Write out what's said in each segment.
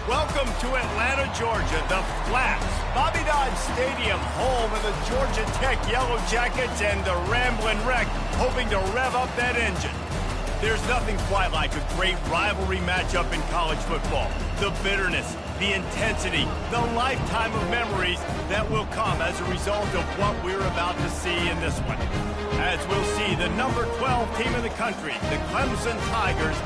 Welcome to Atlanta, Georgia, the Flats. Bobby Dodd Stadium, home of the Georgia Tech Yellow Jackets and the Ramblin' Wreck, hoping to rev up that engine. There's nothing quite like a great rivalry matchup in college football. The bitterness, the intensity, the lifetime of memories that will come as a result of what we're about to see in this one. As we'll see the number 12 team in the country, the Clemson Tigers,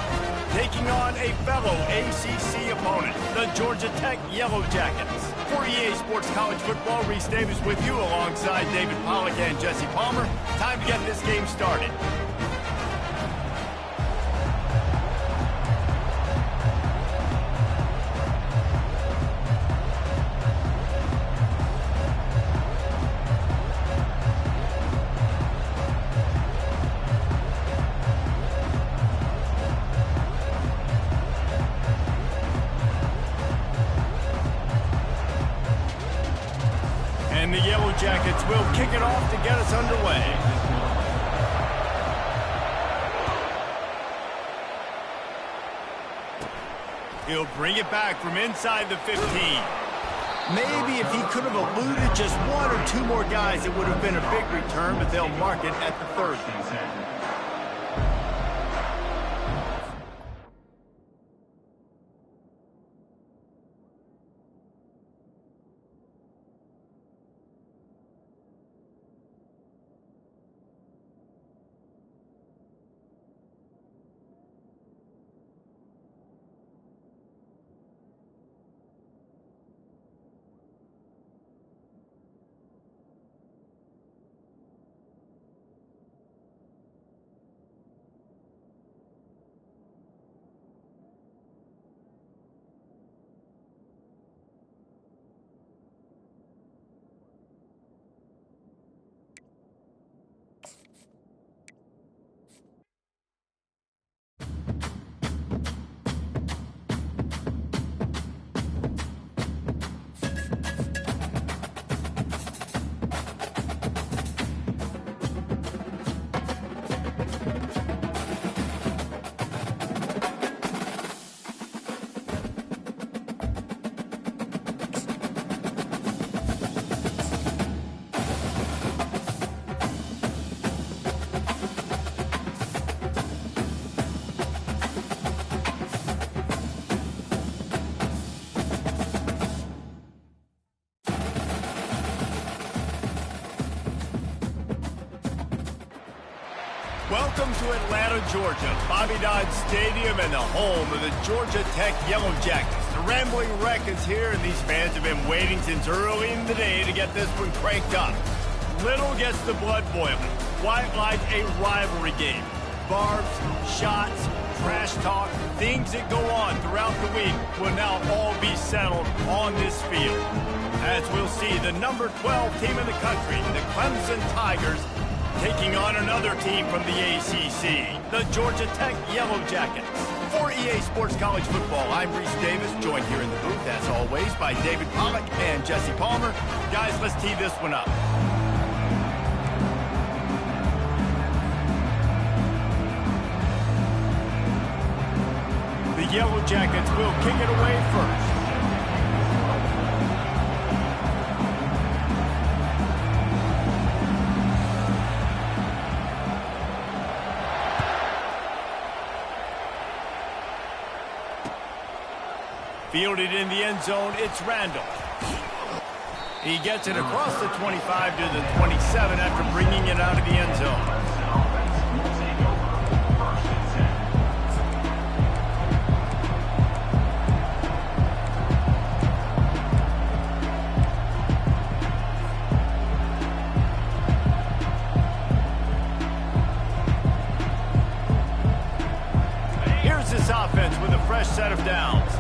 taking on a fellow ACC opponent, the Georgia Tech Yellow Jackets. For EA Sports College Football, Reese Davis with you alongside David Pollack and Jesse Palmer. Time to get this game started. And the Yellow Jackets will kick it off to get us underway. He'll bring it back from inside the 15. Maybe if he could have eluded just one or two more guys, it would have been a big return, but they'll mark it at the 30. Welcome to Atlanta, Georgia, Bobby Dodd Stadium and the home of the Georgia Tech Yellow Jackets. The Rambling Wreck is here, and these fans have been waiting since early in the day to get this one cranked up. Little gets the blood boiling, quite like a rivalry game. Barbs, shots, trash talk, things that go on throughout the week will now all be settled on this field. As we'll see, the number 12 team in the country, the Clemson Tigers, taking on another team from the ACC, the Georgia Tech Yellow Jackets. For EA Sports College Football, I'm Reese Davis, joined here in the booth, as always, by David Pollack and Jesse Palmer. Guys, let's tee this one up. The Yellow Jackets will kick it away first. Fielded in the end zone, it's Randall. He gets it across the 25 to the 27 after bringing it out of the end zone. Here's this offense with a fresh set of downs.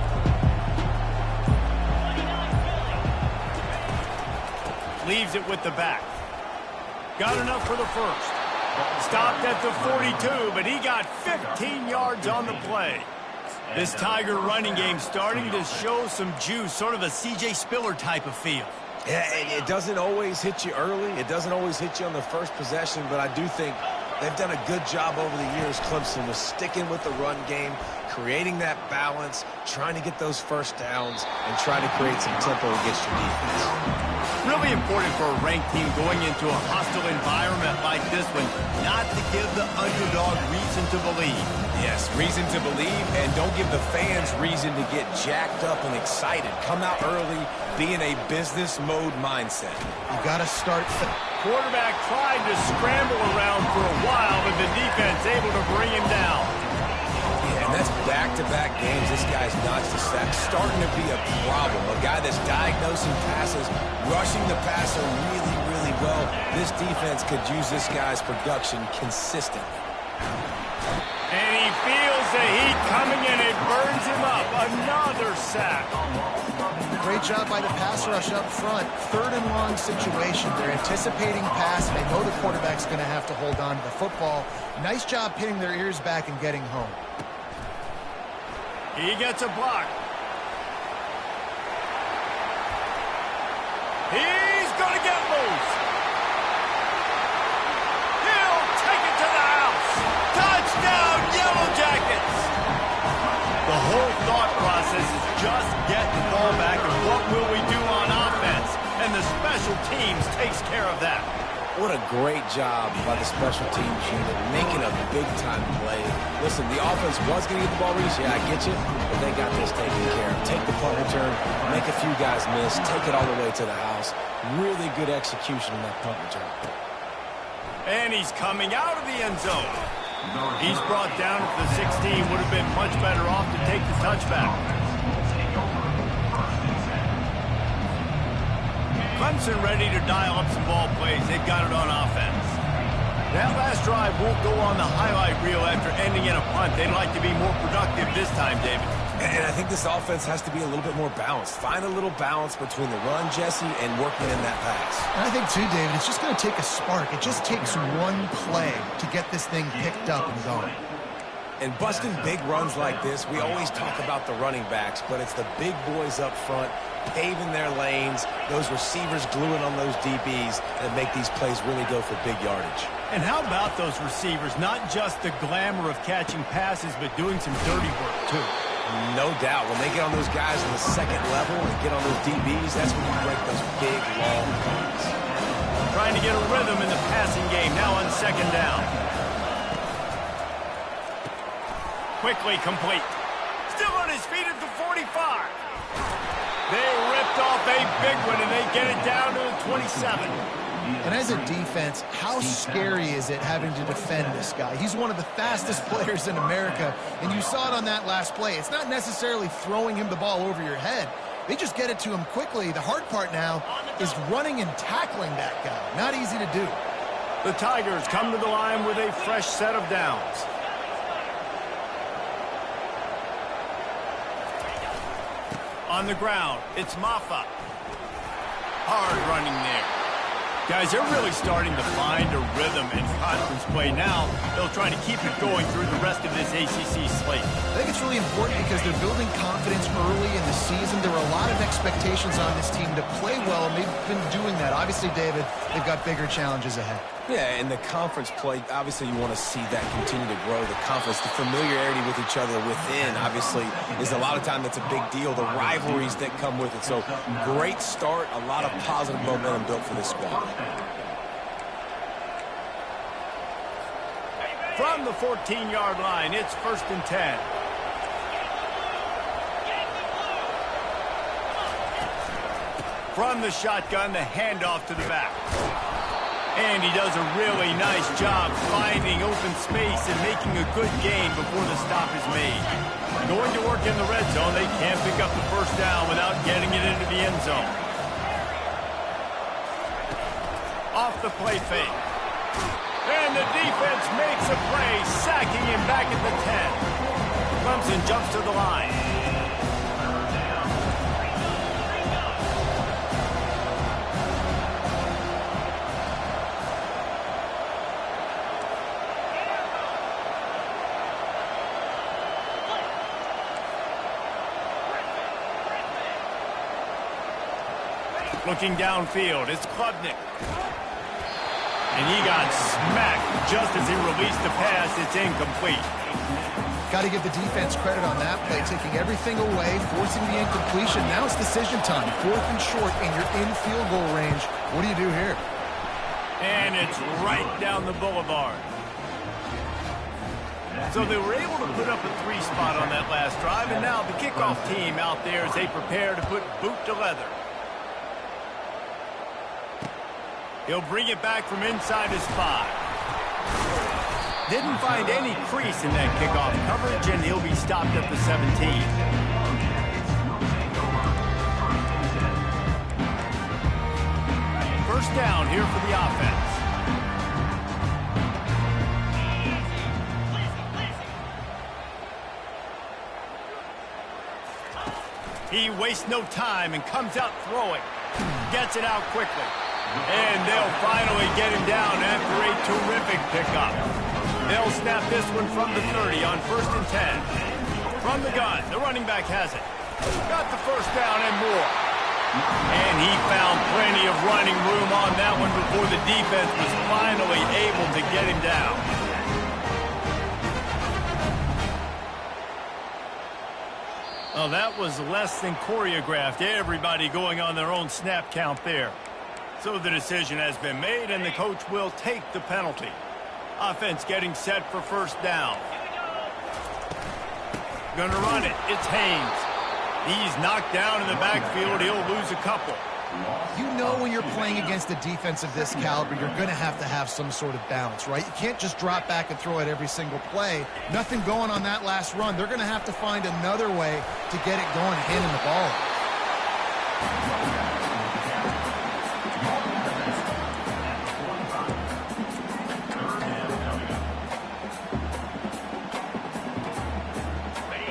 Leaves it with the back. Got enough for the first. Stopped at the 42, but he got 15 yards on the play. This Tiger running game starting to show some juice, sort of a C.J. Spiller type of feel. Yeah, it doesn't always hit you early. It doesn't always hit you on the first possession, but I do think they've done a good job over the years, Clemson, with sticking with the run game, creating that balance, trying to get those first downs, and trying to create some tempo against your defense. Really important for a ranked team going into a hostile environment like this one, not to give the underdog reason to believe. Yes, reason to believe, and don't give the fans reason to get jacked up and excited. Come out early, be in a business mode mindset. You got to start. Quarterback tried to scramble around for a while, but the defense able to bring him down. Yeah, and that's back-to-back games. This guy's notched the sack. Starting to be a problem. A guy that's diagnosing passes, rushing the passer really, really well. This defense could use this guy's production consistently. And he feels the heat coming in. It burns him up. Another sack. Great job by the pass rush up front. 3rd and long situation. They're anticipating pass, and they know the quarterback's going to have to hold on to the football. Nice job pinning their ears back and getting home. He gets a block. He's going to get loose. He'll take it to the house. Touchdown, Yellow Jackets. The whole thought process is just get the ball back, and what will we do on offense? And the special teams takes care of that. What a great job by the special teams unit, making a big-time play. Listen, the offense was going to get the ball released. Yeah, I get you, but they got this taken care of. Take the punt return, make a few guys miss, take it all the way to the house. Really good execution in that punt return. And he's coming out of the end zone. He's brought down at the 16. Would have been much better off to take the touchback. Clemson ready to dial up some ball plays. They've got it on offense. That last drive won't go on the highlight reel after ending in a punt. They'd like to be more productive this time, David. And I think this offense has to be a little bit more balanced. Find a little balance between the run, Jesse, and working in that pass. And I think, too, David, it's just going to take a spark. It just takes one play to get this thing picked up and going. And busting big runs like this, we always talk about the running backs, but it's the big boys up front paving their lanes, those receivers gluing on those DBs that make these plays really go for big yardage. And how about those receivers? Not just the glamour of catching passes, but doing some dirty work, too. No doubt. When they get on those guys in the second level and get on those DBs, that's when you break those big, long plays. Trying to get a rhythm in the passing game, now on 2nd down. Quickly complete. Still on his feet at the 45. They ripped off a big one, and they get it down to the 27. And as a defense, how scary is it having to defend this guy? He's one of the fastest players in America, and you saw it on that last play. It's not necessarily throwing him the ball over your head. They just get it to him quickly. The hard part now is running and tackling that guy. Not easy to do. The Tigers come to the line with a fresh set of downs. On the ground, it's Maffa. Hard running there. Guys, they're really starting to find a rhythm in conference play now. They'll try to keep it going through the rest of this ACC slate. I think it's really important because they're building confidence early in the season. There are a lot of expectations on this team to play well, and they've been doing that. Obviously, David, they've got bigger challenges ahead. Yeah, and the conference play, obviously you want to see that continue to grow. The conference, the familiarity with each other within, obviously, is a lot of time that's a big deal. The rivalries that come with it. So, great start, a lot of positive momentum built for this squad. From the 14-yard line, it's 1st and 10. From the shotgun, the handoff to the back. And he does a really nice job finding open space and making a good gain before the stop is made. Going to work in the red zone, they can't pick up the 1st down without getting it into the end zone. Off the play fake. And the defense makes a play, sacking him back at the 10. Clemson jumps to the line. Looking downfield, it's Klubnik. And he got smacked just as he released the pass. It's incomplete. Got to give the defense credit on that play, taking everything away, forcing the incompletion. Now it's decision time. 4th and short, and you're in field goal range. What do you do here? And it's right down the boulevard. So they were able to put up a 3 spot on that last drive, and now the kickoff team out there as they prepare to put boot to leather. He'll bring it back from inside his 5. Didn't find any crease in that kickoff coverage, and he'll be stopped at the 17. First down here for the offense. He wastes no time and comes out throwing. Gets it out quickly. And they'll finally get him down after a terrific pickup. They'll snap this one from the 30 on 1st and 10. From the gun, the running back has it. Got the first down and more. And he found plenty of running room on that one before the defense was finally able to get him down. Well, that was less than choreographed. Everybody going on their own snap count there. So the decision has been made, and the coach will take the penalty. Offense getting set for first down. Gonna run it. It's Haynes. He's knocked down in the backfield. He'll lose a couple. You know when you're playing against a defense of this caliber, you're going to have some sort of balance, right? You can't just drop back and throw it every single play. Nothing going on that last run. They're going to have to find another way to get it going, handing the ball.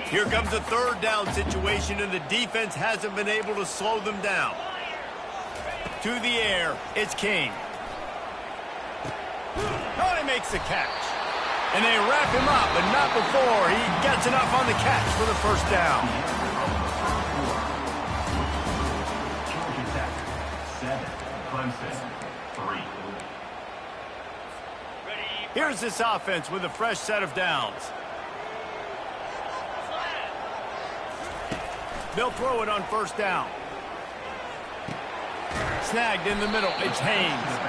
Here comes a 3rd down situation, and the defense hasn't been able to slow them down. To the air, it's King. Oh, he makes the catch. And they wrap him up, but not before he gets enough on the catch for the first down. Here's this offense with a fresh set of downs. They'll throw it on first down. Snagged in the middle. It's Haynes.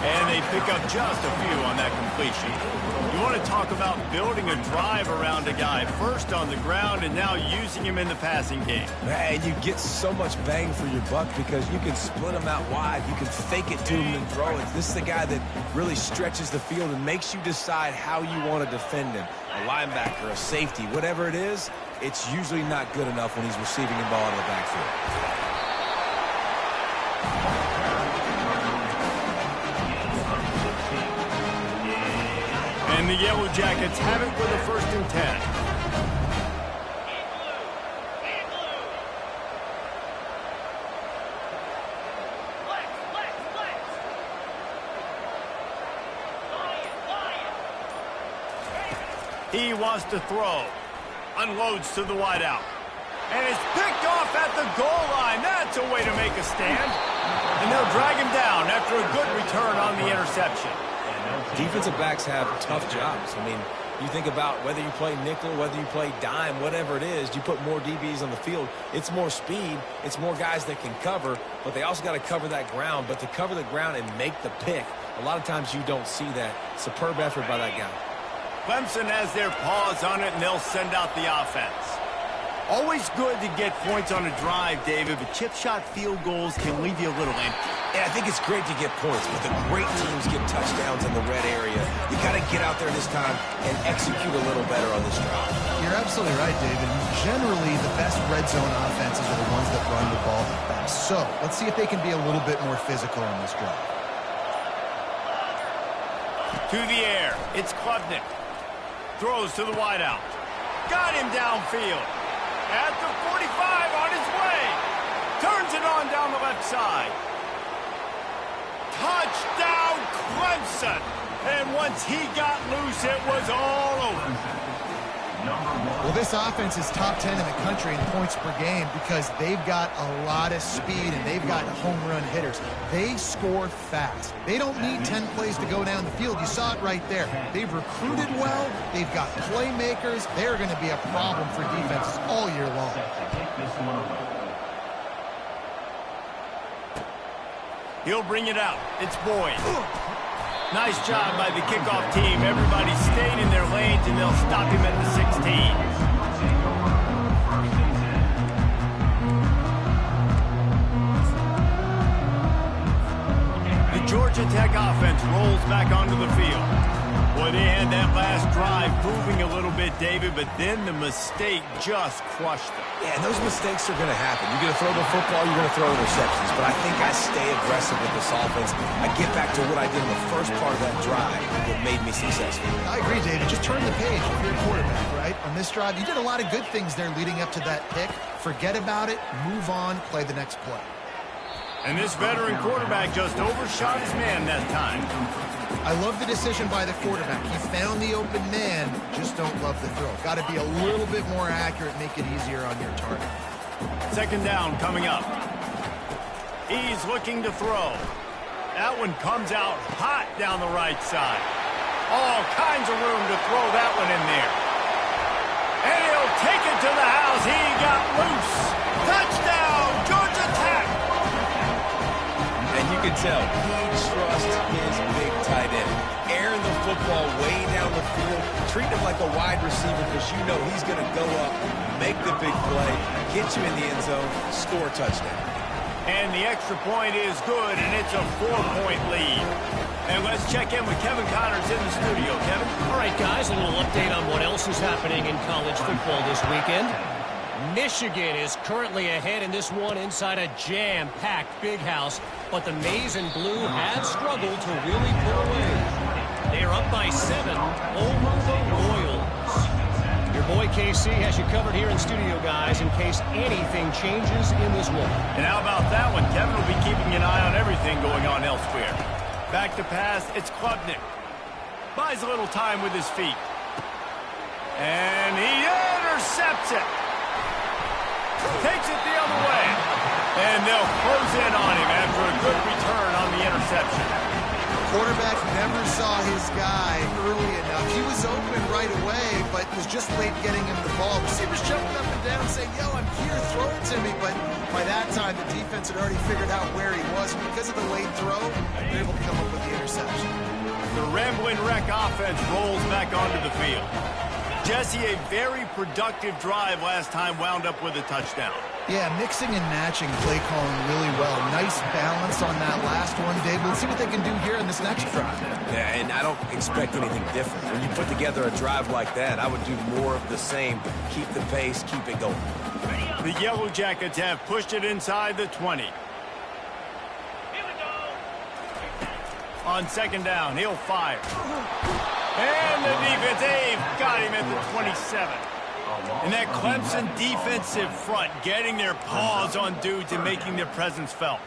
And they pick up just a few on that completion. You want to talk about building a drive around a guy. First on the ground and now using him in the passing game. And you get so much bang for your buck because you can split him out wide. You can fake it to him and throw it. This is the guy that really stretches the field and makes you decide how you want to defend him. A linebacker, a safety, whatever it is, it's usually not good enough when he's receiving the ball in the backfield. And the Yellow Jackets have it for the 1st and 10. He wants to throw. Unloads to the wideout. And it's picked off at the goal line. That's a way to make a stand. And they'll drag him down after a good return on the interception. Defensive backs have tough jobs. I mean, you think about whether you play nickel, whether you play dime, whatever it is, you put more DBs on the field. It's more speed. It's more guys that can cover, but they also got to cover that ground. But to cover the ground and make the pick, a lot of times you don't see that. Superb effort by that guy. Clemson has their paws on it, and they'll send out the offense. Always good to get points on a drive, David, but chip shot field goals can leave you a little empty. Yeah, I think it's great to get points, but the great teams get touchdowns in the red area. You got to get out there this time and execute a little better on this drive. You're absolutely right, David. Generally, the best red zone offenses are the ones that run the ball the best. So let's see if they can be a little bit more physical on this drive. To the air, it's Klubnik. Throws to the wideout. Got him downfield. At the 45 on his way. Turns it on down the left side. Touchdown, Clemson. And once he got loose, it was all over. Well, this offense is top 10 in the country in points per game because they've got a lot of speed and they've got home run hitters. They score fast. They don't need 10 plays to go down the field. You saw it right there. They've recruited well. They've got playmakers. They're going to be a problem for defenses all year long. He'll bring it out. It's Boyd. Nice job by the kickoff team. Everybody stayed in their lanes, and they'll stop him at the 16. The Georgia Tech offense rolls back onto the field. Boy, they had that last drive moving a little bit, David, but then the mistake just crushed them. Yeah, and those mistakes are going to happen. You're going to throw the football, you're going to throw interceptions. But I think I stay aggressive with this offense. I get back to what I did in the first part of that drive that made me successful. I agree, David. Just turn the page if you're a quarterback, right? On this drive, you did a lot of good things there leading up to that pick. Forget about it, move on, play the next play. And this veteran quarterback just overshot his man that time. I love the decision by the quarterback. He found the open man, just don't love the throw. Got to be a little bit more accurate, make it easier on your target. Second down coming up. He's looking to throw. That one comes out hot down the right side. All kinds of room to throw that one in there. And he'll take it to the house. He got loose. Touchdown, Georgia Tech. And you can tell he trusts his big tight end. Airing the football way down the field. Treat him like a wide receiver because you know he's going to go up, make the big play, get you in the end zone, score a touchdown. And the extra point is good, and it's a 4-point lead. And let's check in with Kevin Connors in the studio. Kevin? All right, guys, a little update on what else is happening in college football this weekend. Michigan is currently ahead in this one inside a jam-packed Big House, but the Maize and Blue have struggled to really pull away. They are up by 7 over the Royals. Your boy KC has you covered here in studio, guys, in case anything changes in this one. And how about that one? Kevin will be keeping an eye on everything going on elsewhere. Back to pass, it's Klubnik. Buys a little time with his feet. And he intercepts it. Takes it the other way. And they'll close in on him after a good return on the interception. Quarterback never saw his guy early enough. He was open right away, but was just late getting him the ball. Receivers jumping up and down saying, yo, I'm here, throw it to me. But by that time, the defense had already figured out where he was. And because of the late throw, they were able to come up with the interception. The Rambling Wreck offense rolls back onto the field. Jesse, a very productive drive last time, wound up with a touchdown. Yeah, mixing and matching play calling really well. Nice balance on that last one, Dave. Let's see what they can do here in this next drive. Yeah, and I don't expect anything different. When you put together a drive like that, I would do more of the same. Keep the pace, keep it going. The Yellow Jackets have pushed it inside the 20. On second down, he'll fire. And the defense, they've got him at the 27. And that Clemson defensive front getting their paws on dudes and making their presence felt.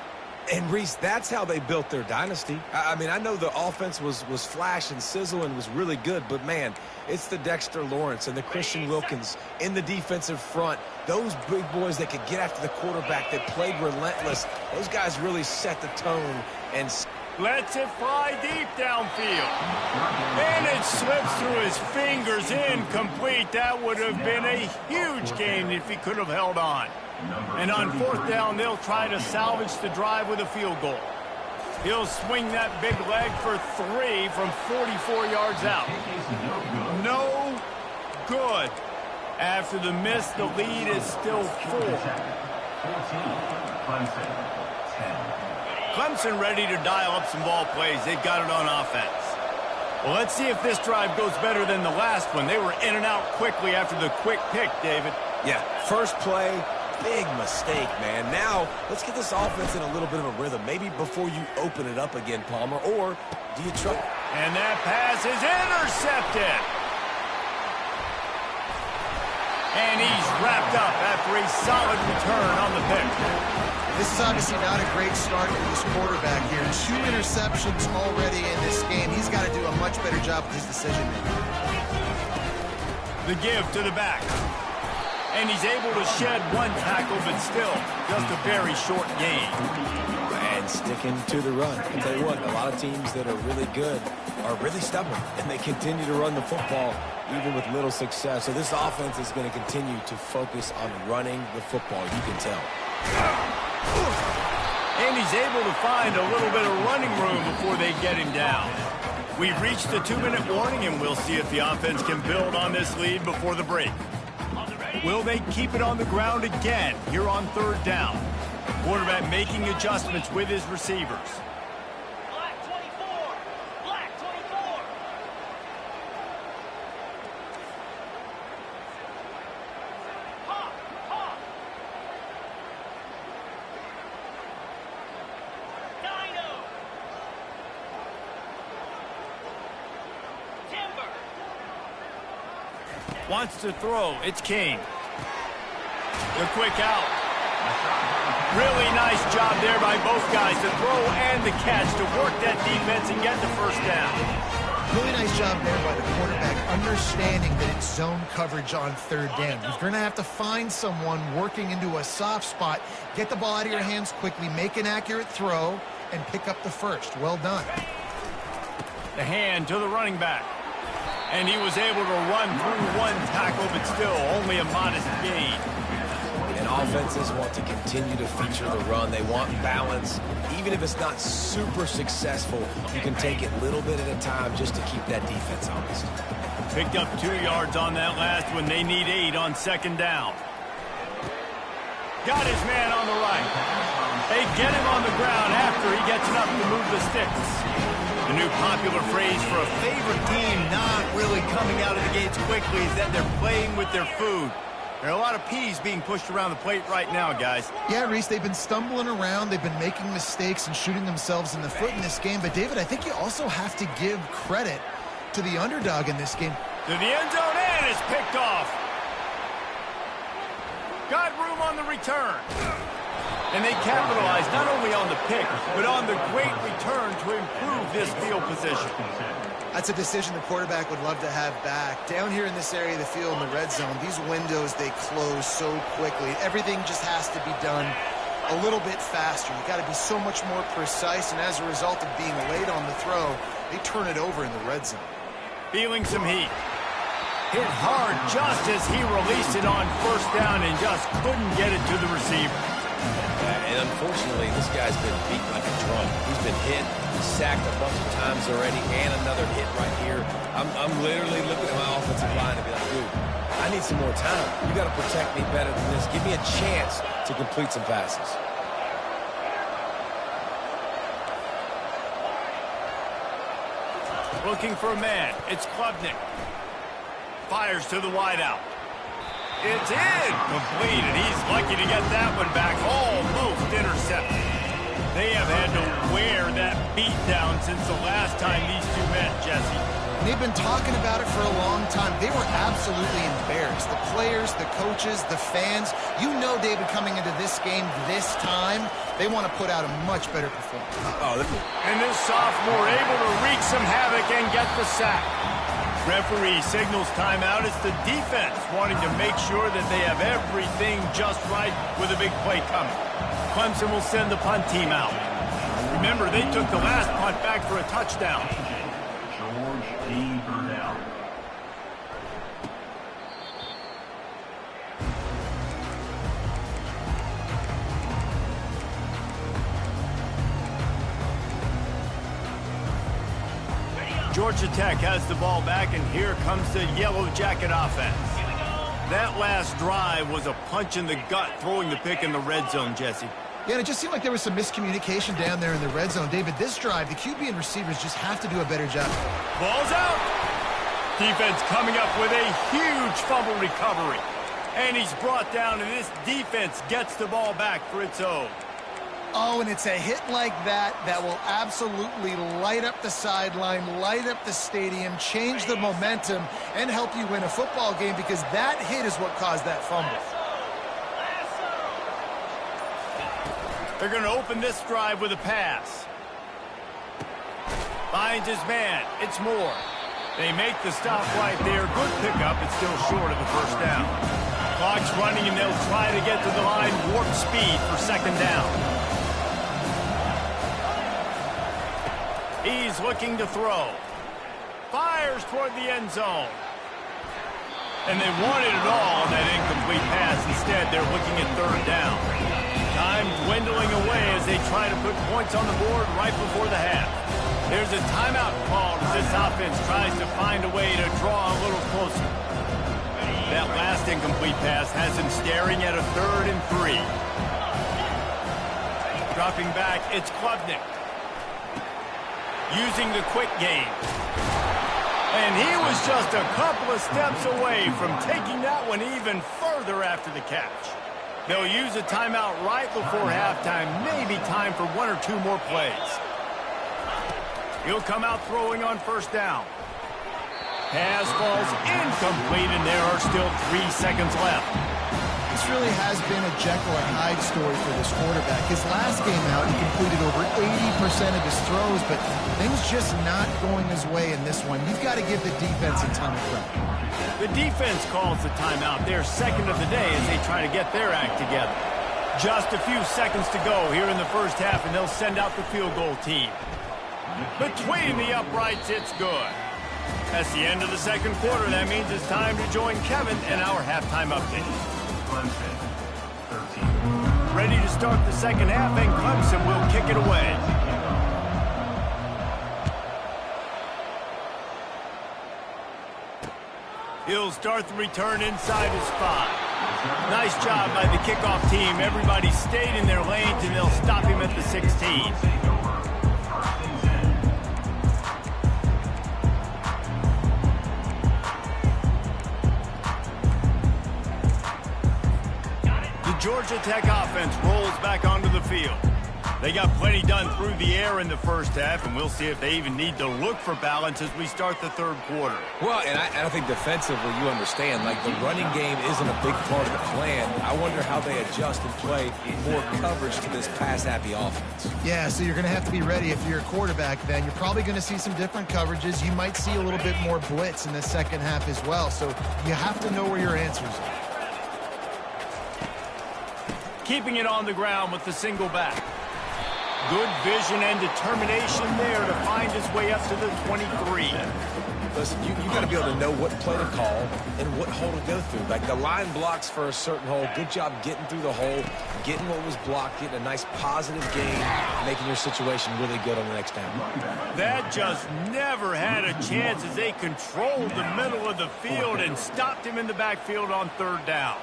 And, Reese, that's how they built their dynasty. I mean, I know the offense was flash and sizzle and was really good, but, man, it's the Dexter Lawrence and the Christian Wilkins in the defensive front. Those big boys that could get after the quarterback that played relentless, those guys really set the tone and lets it fly deep downfield. And it slips through his fingers, incomplete. That would have been a huge gain if he could have held on. And on fourth down, they'll try to salvage the drive with a field goal. He'll swing that big leg for 3 from 44 yards out. No good. After the miss, the lead is still 4. Clemson ready to dial up some ball plays. They've got it on offense. Well, let's see if this drive goes better than the last one. They were in and out quickly after the quick pick, David. Yeah, first play, big mistake, man. Now, let's get this offense in a little bit of a rhythm. Maybe before you open it up again, Palmer, or do you try? And that pass is intercepted. And he's wrapped up after a solid return on the pick. This is obviously not a great start for this quarterback here. 2 interceptions already in this game. He's got to do a much better job with his decision-making. The give to the back. And he's able to shed one tackle, but still just a very short gain. And sticking to the run. I'll tell you what, a lot of teams that are really good are really stubborn, and they continue to run the football even with little success. So this offense is going to continue to focus on running the football, you can tell. And he's able to find a little bit of running room before they get him down. We've reached the 2-minute warning, and we'll see if the offense can build on this lead before the break. Will they keep it on the ground again here on 3rd down? Quarterback making adjustments with his receivers. Black 24. Black 24. Hawk. Hawk. Dino. Timber. Wants to throw. It's King. The quick out. Really nice job there by both guys, the throw and the catch to work that defense and get the 1st down. Really nice job there by the quarterback, understanding that it's zone coverage on 3rd down. You're going to have to find someone working into a soft spot, get the ball out of your hands quickly, make an accurate throw, and pick up the 1st. Well done. The hand to the running back. And he was able to run through one tackle, but still only a modest gain. And offenses want to continue to feature the run. They want balance. Even if it's not super successful, you can take it little bit at a time just to keep that defense honest. Picked up 2 yards on that last one. They need 8 on 2nd down. Got his man on the right. They get him on the ground after he gets enough to move the sticks. The new popular phrase for a favorite team not really coming out of the gates quickly is that they're playing with their food. There are a lot of peas being pushed around the plate right now, guys. Yeah, Reese, they've been stumbling around. They've been making mistakes and shooting themselves in the foot in this game. But, David, I think you also have to give credit to the underdog in this game. To the end zone, and it's picked off. Got room on the return. And they capitalized not only on the pick, but on the great return to improve this field position. That's a decision the quarterback would love to have back. Down here in this area of the field in the red zone, these windows, they close so quickly. Everything just has to be done a little bit faster. You got to be so much more precise, and as a result of being late on the throw, they turn it over in the red zone. Feeling some heat. Hit hard just as he released it on 1st down and just couldn't get it to the receiver. And unfortunately, this guy's been beat like a drum. He's been hit, sacked a bunch of times already, and another hit right here. I'm literally looking at my offensive line and be like, dude, I need some more time. You got to protect me better than this. Give me a chance to complete some passes. Looking for a man. It's Klubnik. Fires to the wideout. It's in. Complete, and he's lucky to get that one back. Almost intercepted. They have had to wear that beat down since the last time these two met, Jesse. And they've been talking about it for a long time. They were absolutely embarrassed. The players, the coaches, the fans. You know, David, coming into this game this time, they want to put out a much better performance. And this sophomore able to wreak some havoc and get the sack. Referee signals timeout. It's the defense wanting to make sure that they have everything just right with a big play coming. Clemson will send the punt team out. Remember, they took the last punt back for a touchdown. George D. Burnell. Georgia Tech has the ball back, and here comes the Yellow Jacket offense. That last drive was a punch in the gut, throwing the pick in the red zone, Jesse. Yeah, and it just seemed like there was some miscommunication down there in the red zone. David, this drive, the QB and receivers just have to do a better job. Ball's out. Defense coming up with a huge fumble recovery. And he's brought down, and this defense gets the ball back for its own. Oh, and it's a hit like that that will absolutely light up the sideline, light up the stadium, change the momentum, and help you win a football game, because that hit is what caused that fumble. They're going to open this drive with a pass. Finds his man. It's Moore. They make the stop right there. Good pickup. It's still short of the first down. Clock's running, and they'll try to get to the line warp speed for second down. He's looking to throw. Fires toward the end zone. And they wanted it all on that incomplete pass. Instead, they're looking at third down. Time dwindling away as they try to put points on the board right before the half. There's a timeout called as this offense tries to find a way to draw a little closer. That last incomplete pass has him staring at a 3rd and 3. Dropping back, it's Klubnik. Using the quick game. And he was just a couple of steps away from taking that one even further after the catch. They'll use a timeout right before halftime, maybe time for 1 or 2 more plays. He'll come out throwing on first down. Pass falls incomplete, and there are still 3 seconds left. This really has been a Jekyll and Hyde story for this quarterback. His last game out, he completed over 80% of his throws, but things just not going his way in this one. You've got to give the defense a ton of credit. The defense calls the timeout. They're second of the day as they try to get their act together. Just a few seconds to go here in the first half, and they'll send out the field goal team. Between the uprights, it's good. That's the end of the second quarter. That means it's time to join Kevin and our halftime update. Clemson, 13. Ready to start the second half, and Clemson will kick it away. He'll start the return inside his 5. Nice job by the kickoff team. Everybody stayed in their lanes, and they'll stop him at the 16. Georgia Tech offense rolls back onto the field. They got plenty done through the air in the first half, and we'll see if they even need to look for balance as we start the third quarter. Well, and I think defensively, you understand, like the running game isn't a big part of the plan. I wonder how they adjust and play more coverage to this pass-happy offense. Yeah, so you're going to have to be ready if you're a quarterback then. You're probably going to see some different coverages. You might see a little bit more blitz in the second half as well, so you have to know where your answers are. Keeping it on the ground with the single back. Good vision and determination there to find his way up to the 23. Listen, you got to be able to know what play to call and what hole to go through. Like the line blocks for a certain hole. Good job getting through the hole, getting what was blocked, getting a nice positive gain, making your situation really good on the next down. That just never had a chance as they controlled the middle of the field and stopped him in the backfield on third down.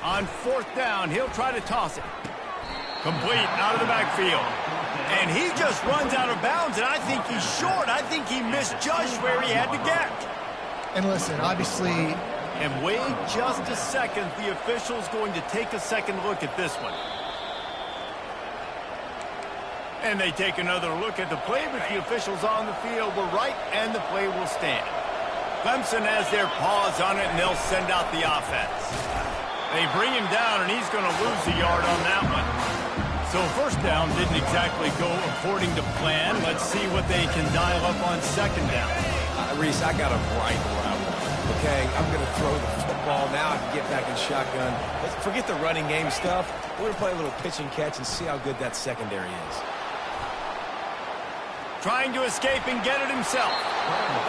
On fourth down, he'll try to toss it. Complete out of the backfield. And he just runs out of bounds, and I think he's short. I think he misjudged where he had to get. And listen, obviously... And wait just a second. The official's going to take a second look at this one. And they take another look at the play, but the officials on the field were right, and the play will stand. Clemson has their paws on it, and they'll send out the offense. They bring him down, and he's going to lose a yard on that one. So first down didn't exactly go according to plan. Let's see what they can dial up on second down. Reese, I got him right where I want. Okay, I'm going to throw the football. Now I can get back in shotgun. Let's forget the running game stuff. We're going to play a little pitch and catch and see how good that secondary is. Trying to escape and get it himself.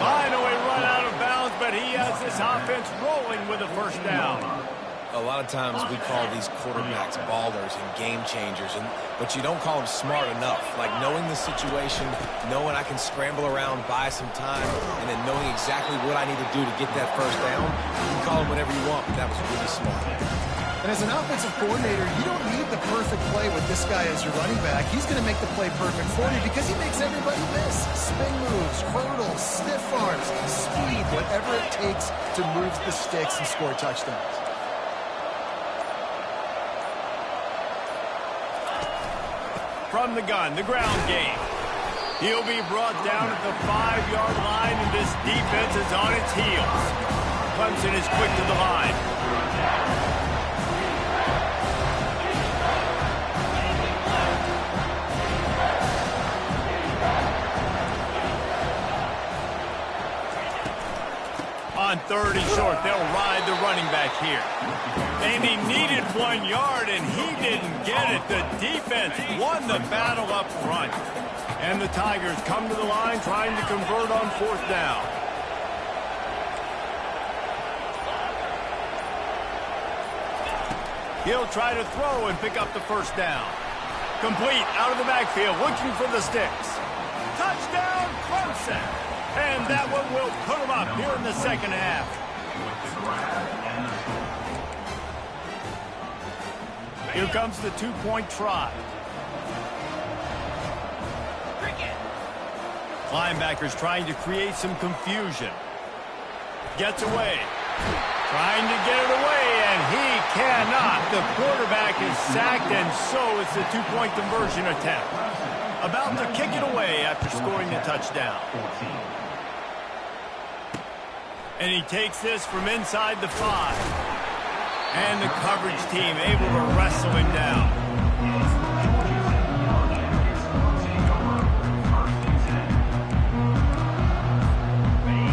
Finally run out of bounds, but he has this offense rolling with a first down. A lot of times we call these quarterbacks ballers and game changers, but you don't call them smart enough. Like knowing the situation, knowing I can scramble around, buy some time, and then knowing exactly what I need to do to get that first down. You can call them whatever you want, but that was really smart. And as an offensive coordinator, you don't need the perfect play with this guy as your running back. He's going to make the play perfect for you because he makes everybody miss. Spin moves, hurdles, stiff arms, speed, whatever it takes to move the sticks and score touchdowns. From the gun, the ground game. He'll be brought down at the 5-yard line, and this defense is on its heels. Clemson is quick to the line. On 3rd and short, they'll ride the running back here. And he needed 1 yard, and he didn't get it. The defense won the battle up front. And the Tigers come to the line trying to convert on 4th down. He'll try to throw and pick up the 1st down. Complete out of the backfield, looking for the sticks. Touchdown, Clemson. And that one will put them up here in the 2nd half. Here comes the 2-point try. Linebackers trying to create some confusion. Gets away. Trying to get it away, and he cannot. The quarterback is sacked, and so it's a 2-point conversion attempt. About to kick it away after scoring the touchdown. And he takes this from inside the 5. And the coverage team able to wrestle him down.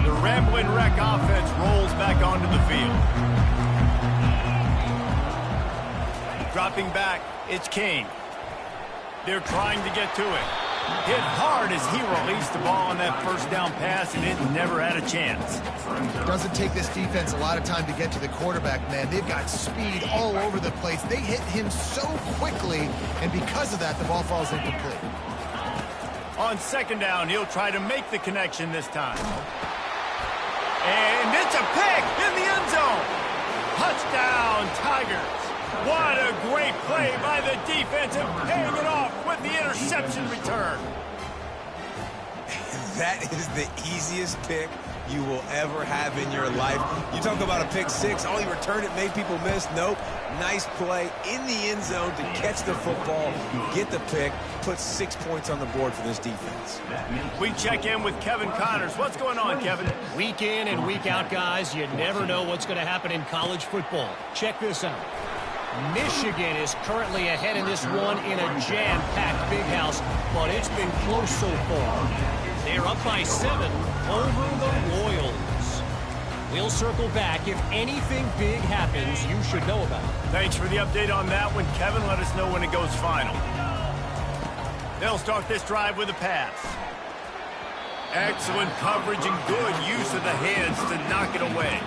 The Rambling Wreck offense rolls back onto the field. Dropping back, it's King. They're trying to get to it. Hit hard as he released the ball on that 1st down pass, and it never had a chance. Doesn't take this defense a lot of time to get to the quarterback, man. They've got speed all over the place. They hit him so quickly, and because of that, the ball falls incomplete. On 2nd down, he'll try to make the connection this time. And it's a pick in the end zone. Touchdown, Tigers. What a great play by the defense and paying it off with the interception return. That is the easiest pick you will ever have in your life. You talk about a pick 6, only return it made people miss. Nope. Nice play in the end zone to catch the football, get the pick, put 6 points on the board for this defense. We check in with Kevin Connors. What's going on, Kevin? Week in and week out, guys, you never know what's going to happen in college football. Check this out. Michigan is currently ahead in this one in a jam-packed big house, but it's been close so far. They're up by 7 over the Royals. We'll circle back. If anything big happens, you should know about it. Thanks for the update on that one, Kevin. Let us know when it goes final. They'll start this drive with a pass. Excellent coverage and good use of the hands to knock it away.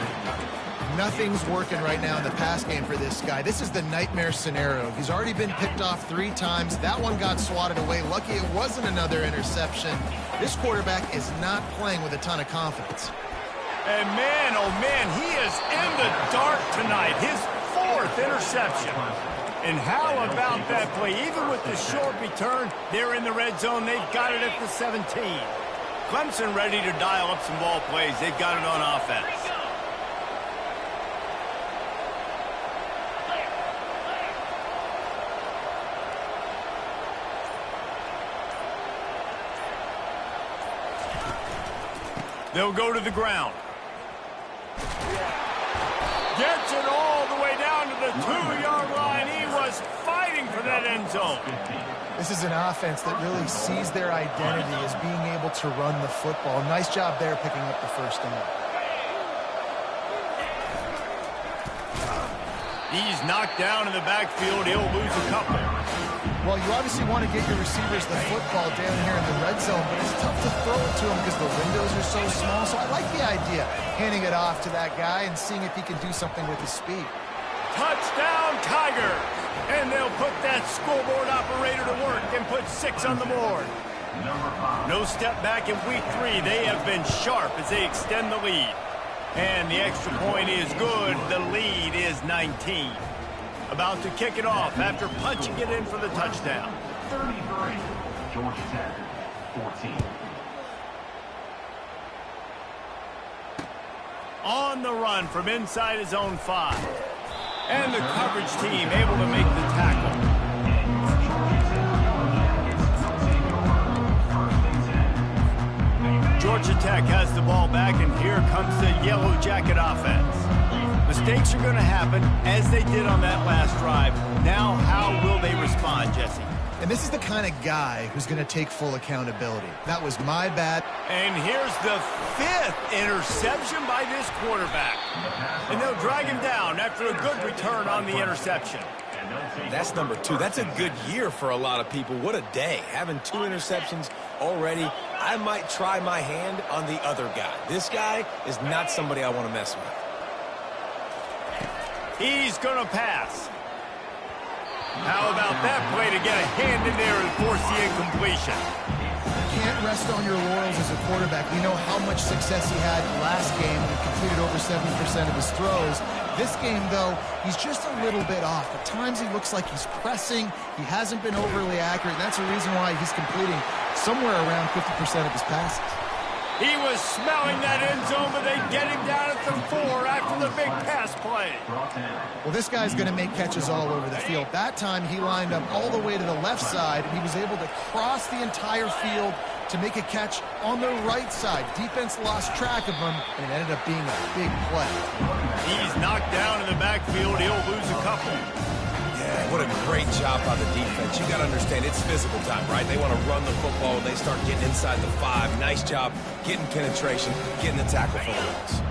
Nothing's working right now in the pass game for this guy. This is the nightmare scenario. He's already been picked off 3 times. That one got swatted away. Lucky it wasn't another interception. This quarterback is not playing with a ton of confidence. And man, oh man, he is in the dark tonight. His 4th interception. And how about that play? Even with the short return, they're in the red zone. They've got it at the 17. Clemson ready to dial up some ball plays. They've got it on offense. They'll go to the ground. Gets it all the way down to the 2-yard line. He was fighting for that end zone. This is an offense that really sees their identity as being able to run the football. Nice job there picking up the 1st down. He's knocked down in the backfield. He'll lose a couple. Well, you obviously want to get your receivers the football down here in the red zone, but it's tough to throw it to them because the windows are so small. So I like the idea, handing it off to that guy and seeing if he can do something with his speed. Touchdown, Tigers! And they'll put that scoreboard operator to work and put 6 on the board. No step back in week 3. They have been sharp as they extend the lead. And the extra point is good. The lead is 19. About to kick it off after punching it in for the touchdown. 33, Georgia Tech, 14. On the run from inside his own 5. And the coverage team able to make the tackle. Georgia Tech has the ball back, and here comes the Yellow Jacket offense. Mistakes are going to happen, as they did on that last drive. Now, how will they respond, Jesse? And this is the kind of guy who's going to take full accountability. That was my bad. And here's the 5th interception by this quarterback. And they'll drag him down after a good return on the interception. That's number 2. That's a good year for a lot of people. What a day. Having 2 interceptions already. I might try my hand on the other guy. This guy is not somebody I want to mess with. He's going to pass. How about that play to get a hand in there and force the incompletion? Can't rest on your laurels as a quarterback. We know how much success he had last game when he completed over 70% of his throws. This game, though, he's just a little bit off. At times he looks like he's pressing. He hasn't been overly accurate. That's the reason why he's completing somewhere around 50% of his passes. He was smelling that end zone, but they get him down at the 4 after the big pass play. Well, this guy's going to make catches all over the field. That time he lined up all the way to the left side, and he was able to cross the entire field to make a catch on the right side. Defense lost track of him, and it ended up being a big play. He's knocked down in the backfield. He'll lose a couple. Yeah, what a great job by the defense. You got to understand, it's physical time, right? They want to run the football. They start getting inside the 5. Nice job getting penetration, getting the tackle for the loss.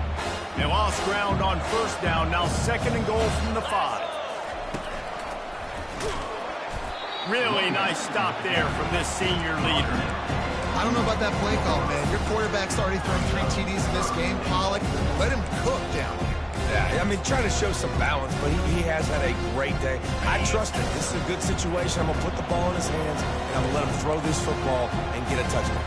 They lost ground on first down. Now 2nd and goal from the 5. Really nice stop there from this senior leader. I don't know about that play call, man. Your quarterback's already thrown 3 TDs in this game. Pollock, let him cook down here. Yeah, I mean, trying to show some balance, but he has had a great day. I trust him. This is a good situation. I'm going to put the ball in his hands, and I'm going to let him throw this football and get a touchdown.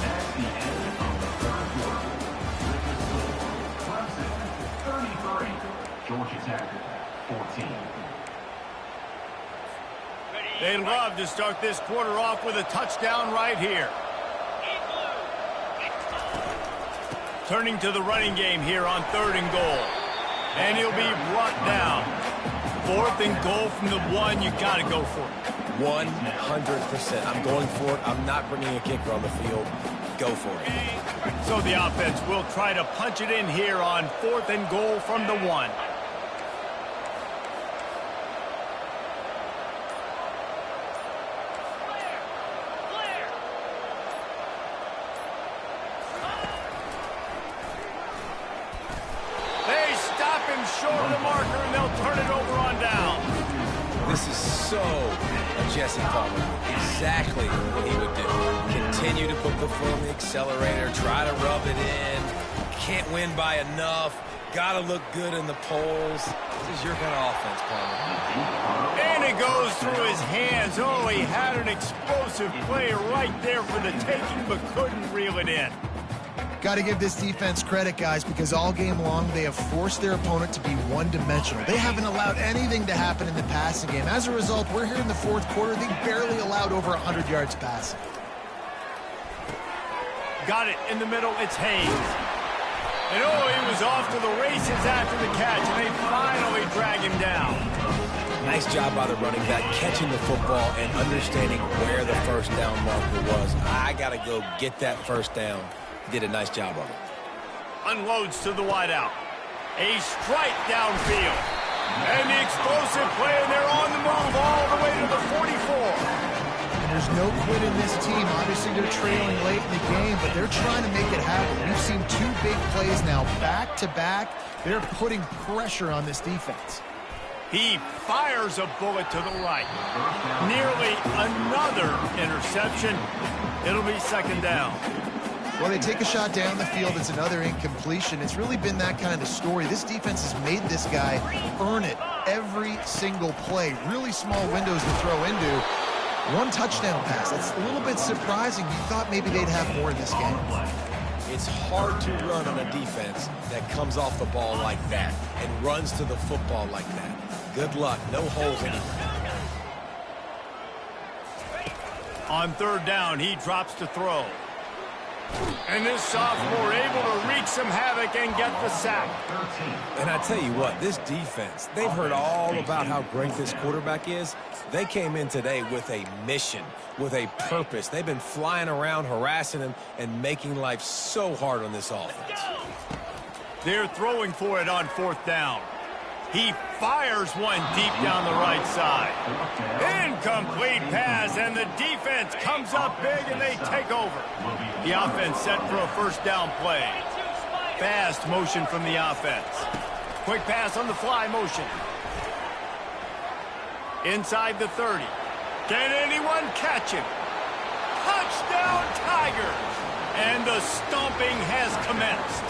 At the end of the 3rd quarter, Clemson 33, Georgia Tech 14. They'd love to start this quarter off with a touchdown right here. Turning to the running game here on 3rd and goal. And he'll be brought down. 4th and goal from the 1. You got to go for it. 100%. I'm going for it. I'm not bringing a kicker on the field. Go for it. So the offense will try to punch it in here on 4th and goal from the 1. Short of the marker, and they'll turn it over on down. This is so a Jesse Palmer. Exactly what he would do. Continue to put the foot on the accelerator, try to rub it in. Can't win by enough. Got to look good in the polls. This is your kind of offense, Palmer. And it goes through his hands. Oh, he had an explosive play right there for the taking, but couldn't reel it in. Got to give this defense credit, guys, because all game long they have forced their opponent to be one-dimensional. They haven't allowed anything to happen in the passing game. As a result, we're here in the 4th quarter. They barely allowed over 100 yards passing. Got it in the middle. It's Hayes. And oh, he was off to the races after the catch, and they finally drag him down. Nice job by the running back, catching the football and understanding where the first down marker was. I got to go get that first down. Did a nice job of it. Unloads to the wideout. A strike downfield. And the explosive play, and they're on the move all the way to the 44. And there's no quit in this team. Obviously, they're trailing late in the game, but they're trying to make it happen. We've seen 2 big plays now, back-to-back. They're putting pressure on this defense. He fires a bullet to the right. Nearly another interception. It'll be 2nd down. Well, they take a shot down the field. It's another incompletion. It's really been that kind of story. This defense has made this guy earn it every single play. Really small windows to throw into. 1 touchdown pass. That's a little bit surprising. You thought maybe they'd have more in this game. It's hard to run on a defense that comes off the ball like that and runs to the football like that. Good luck. No holes anywhere. On 3rd down, he drops to throw. And this sophomore able to wreak some havoc and get the sack. And I tell you what, this defense, they've heard all about how great this quarterback is. They came in today with a mission, with a purpose. They've been flying around, harassing him, and making life so hard on this offense. They're throwing for it on 4th down. He fires one deep down the right side. Incomplete pass, and the defense comes up big, and they take over. The offense set for a 1st down play. Fast motion from the offense. Quick pass on the fly motion. Inside the 30. Can anyone catch him? Touchdown Tigers! And the stomping has commenced.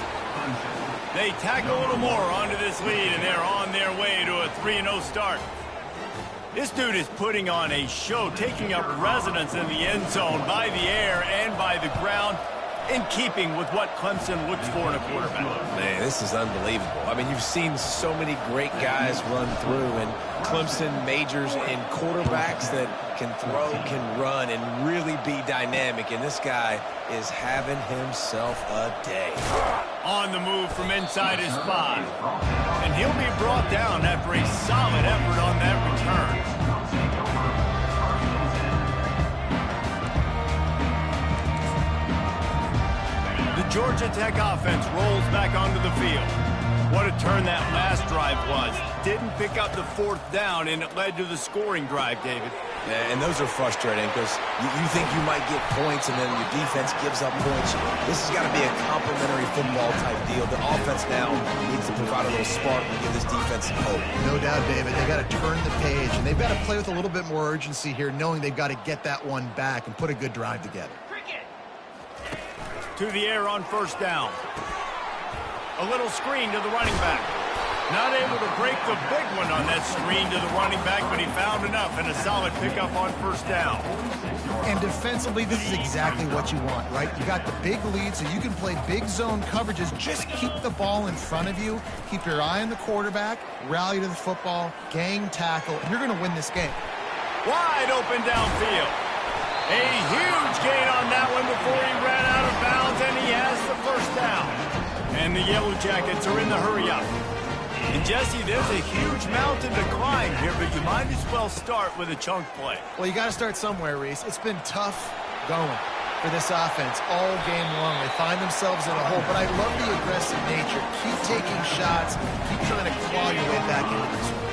They tack a little more onto this lead, and they're on their way to a 3-0 start. This dude is putting on a show, taking up residence in the end zone by the air and by the ground, in keeping with what Clemson looks for in a quarterback. Man, this is unbelievable. I mean, you've seen so many great guys run through, and Clemson majors in quarterbacks that can throw, can run, and really be dynamic, and this guy is having himself a day. On the move from inside his 5. And he'll be brought down after a solid effort on that return. The Georgia Tech offense rolls back onto the field. What a turn that last drive was. Didn't pick up the 4th down, and it led to the scoring drive, David. Yeah, and those are frustrating because you think you might get points, and then your defense gives up points. This has got to be a complementary football type deal. The offense now needs to provide a little spark and give this defense some hope. No doubt, David. They've got to turn the page, and they've got to play with a little bit more urgency here, knowing they've got to get that one back and put a good drive together. To the air on 1st down. A little screen to the running back. Not able to break the big one on that screen to the running back, but he found enough and a solid pickup on 1st down. And defensively, this is exactly what you want, right? You got the big lead, so you can play big zone coverages. Just keep the ball in front of you. Keep your eye on the quarterback. Rally to the football. Gang tackle. And you're going to win this game. Wide open downfield. A huge gain on that one before he ran out of bounds, and he has the 1st down. And the Yellow Jackets are in the hurry-up. And, Jesse, there's a huge mountain to climb here, but you might as well start with a chunk play. Well, you got to start somewhere, Reese. It's been tough going for this offense all game long. They find themselves in a hole, but I love the aggressive nature. Keep taking shots. Keep trying to claw your way back into this one.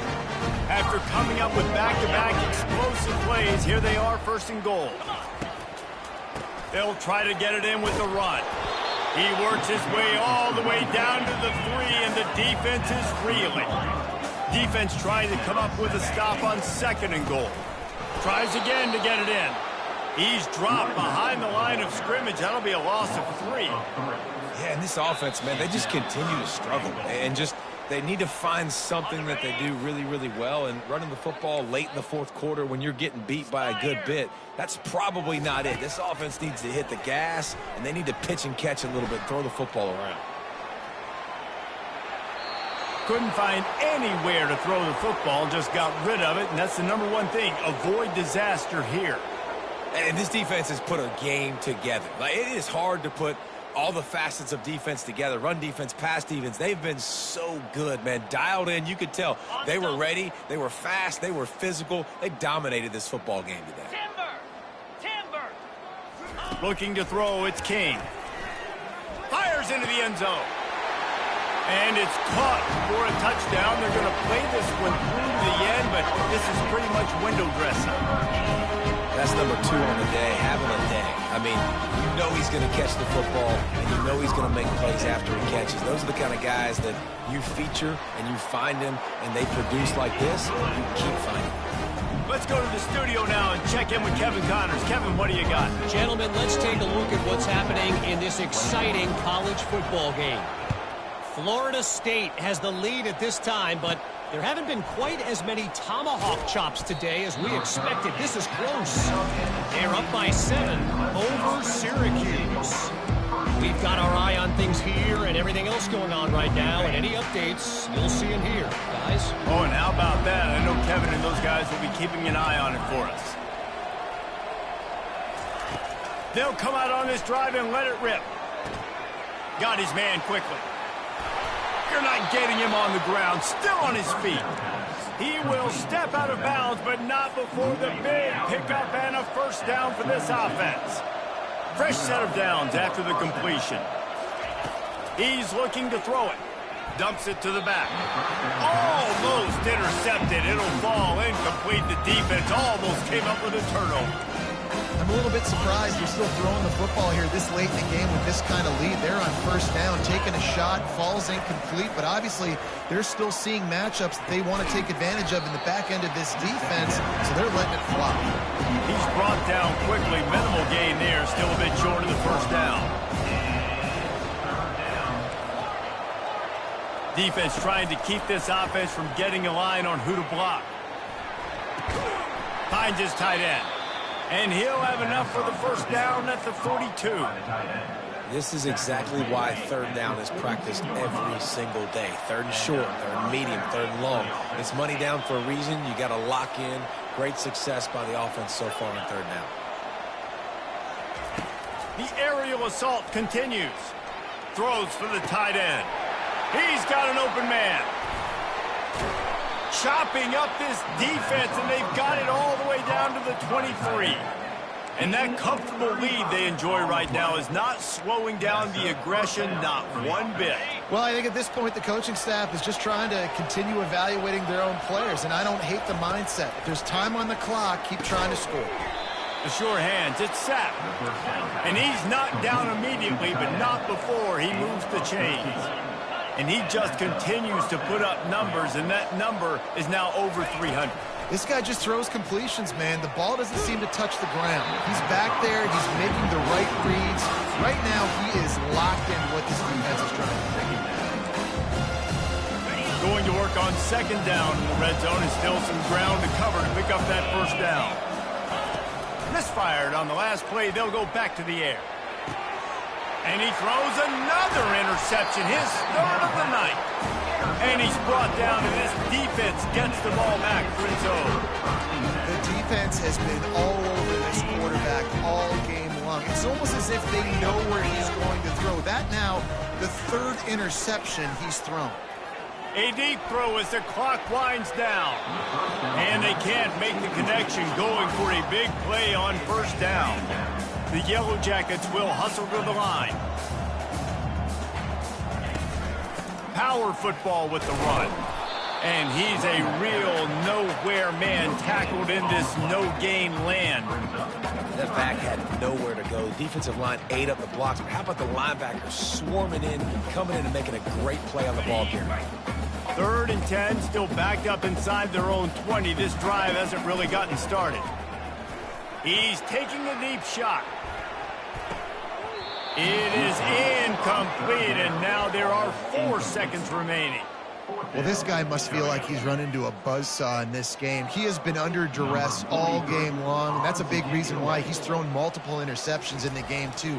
After coming up with back-to-back explosive plays, here they are 1st and goal. They'll try to get it in with the run. He works his way all the way down to the 3, and the defense is reeling. Defense trying to come up with a stop on 2nd and goal. Tries again to get it in. He's dropped behind the line of scrimmage. That'll be a loss of 3. Yeah, and this offense, man, they just continue to struggle. And just they need to find something that they do really, really well. And running the football late in the 4th quarter when you're getting beat by a good bit, that's probably not it. This offense needs to hit the gas, and they need to pitch and catch a little bit, throw the football around. Couldn't find anywhere to throw the football, just got rid of it, and that's the #1 thing. Avoid disaster here. And this defense has put a game together. Like, it is hard to put all the facets of defense together. Run defense, pass defense. They've been so good, man. Dialed in. You could tell they were ready. They were fast. They were physical. They dominated this football game today. Timber! Looking to throw, it's King. Fires into the end zone. And it's caught for a touchdown. They're going to play this one through to the end, but this is pretty much window dressing. That's #2 on the day, having a day. I mean, you know he's going to catch the football, and you know he's going to make plays after he catches. Those are the kind of guys that you feature, and you find them, and they produce like this, and you keep finding them. Let's go to the studio now and check in with Kevin Connors. Kevin, what do you got? Gentlemen, let's take a look at what's happening in this exciting college football game. Florida State has the lead at this time, but there haven't been quite as many tomahawk chops today as we expected. This is close. They're up by 7 over Syracuse. We've got our eye on things here and everything else going on right now, and any updates you'll see in here, guys. Oh, and how about that? I know Kevin and those guys will be keeping an eye on it for us. They'll come out on this drive and let it rip. Got his man quickly. You're not getting him on the ground, still on his feet. He will step out of bounds, but not before the big pickup and a 1st down for this offense. Fresh set of downs after the completion. He's looking to throw it. Dumps it to the back. Almost intercepted. It'll fall incomplete. The defense almost came up with a turnover. I'm a little bit surprised they're still throwing the football here this late in the game with this kind of lead. They're on first down, taking a shot, falls incomplete, but obviously they're still seeing matchups that they want to take advantage of in the back end of this defense, so they're letting it fly. He's brought down quickly. Minimal gain there, still a bit short of the first down. Defense trying to keep this offense from getting a line on who to block. Finds his tight end. And he'll have enough for the first down at the 42. This is exactly why third down is practiced every single day. Third and short, third and medium, third and long. It's money down for a reason. You got to lock in. Great success by the offense so far on third down. The aerial assault continues. Throws for the tight end. He's got an open man. Chopping up this defense, and they've got it all the way down to the 23. And that comfortable lead they enjoy right now is not slowing down the aggression, not one bit. Well, I think at this point the coaching staff is just trying to continue evaluating their own players, and I don't hate the mindset. If there's time on the clock, keep trying to score. The sure hands, it's Sapp. And he's knocked down immediately, but not before he moves the chains. And he just continues to put up numbers, and that number is now over 300. This guy just throws completions, man. The ball doesn't seem to touch the ground. He's back there. He's making the right reads. Right now, he is locked in what this defense is trying to do. Going to work on second down in the red zone, and still some ground to cover to pick up that first down. Misfired on the last play. They'll go back to the air. And he throws another interception, his third of the night. And he's brought down, and this defense gets the ball back for its own. The defense has been all over this quarterback all game long. It's almost as if they know where he's going to throw. That now, the third interception he's thrown. A deep throw as the clock winds down. And they can't make the connection, going for a big play on first down. The Yellow Jackets will hustle to the line. Power football with the run. And he's a real nowhere man tackled in this no-gain land. That back had nowhere to go. Defensive line ate up the blocks. But how about the linebackers swarming in, coming in and making a great play on the ball here? 3rd and 10, still backed up inside their own 20. This drive hasn't really gotten started. He's taking a deep shot. It is incomplete, and now there are 4 seconds remaining. Well, this guy must feel like he's run into a buzzsaw in this game. He has been under duress all game long, and that's a big reason why he's thrown multiple interceptions in the game, too.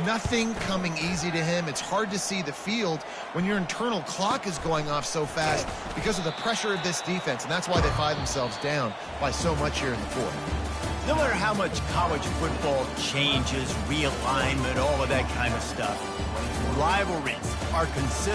Nothing coming easy to him. It's hard to see the field when your internal clock is going off so fast because of the pressure of this defense, and that's why they find themselves down by so much here in the 4th. No matter how much college football changes, realignment, all of that kind of stuff, rivalries are consistent.